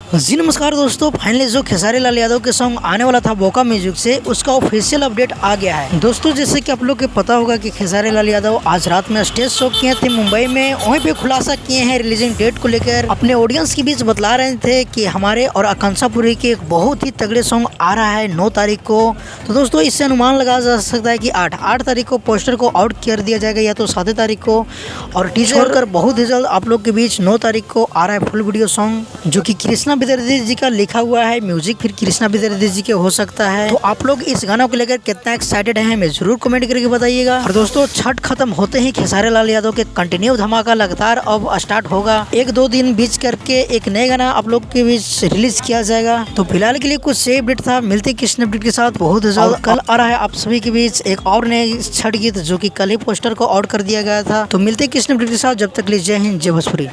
जी नमस्कार दोस्तों, फाइनली जो खेसारी लाल यादव के सॉन्ग आने वाला था बोका म्यूजिक से, उसका ऑफिशियल अपडेट आ गया है। दोस्तों जैसे कि आप लोग को पता होगा कि खेसारी लाल यादव आज रात में स्टेज शो किए थे मुंबई में। वहीं पे खुलासा किए हैं रिलीजिंग डेट को लेकर। अपने ऑडियंस के बीच बतला रहे थे कि हमारे और आकांक्षा पुरी के एक बहुत ही तगड़े सॉन्ग आ रहा है 9 तारीख को। तो दोस्तों इससे अनुमान लगाया जा सकता है कि 8 तारीख को पोस्टर को आउट कर दिया जाएगा या तो 7 तारीख को, और टीजर कर बहुत ही जल्द आप लोग के बीच 9 तारीख को आ रहा है फुल वीडियो सॉन्ग, जो कि कृष्णा विद्यार्थी जी का लिखा हुआ है। म्यूजिक फिर कृष्णा विद्यार्थी जी के हो सकता है। तो आप लोग इस गाना को लेकर कितना एक्साइटेड हैं हमें जरूर कमेंट करके बताइएगा। और दोस्तों छठ खत्म होते ही खेसारी लाल यादव के कंटिन्यू धमाका लगातार अब स्टार्ट होगा। 1-2 दिन बीच करके एक नया गाना आप लोग के बीच रिलीज किया जाएगा। तो फिलहाल के लिए कुछ से अपडेट था, मिलते किस अपडेट के साथ बहुत जल्द। कल आ रहा है आप सभी के बीच एक और नए छठ गीत, जो कि कल ही पोस्टर को आउट कर दिया गया था। तो मिलते किस अपडेट के साथ, जब तक के लिए जय हिंद जय भोजपुरी।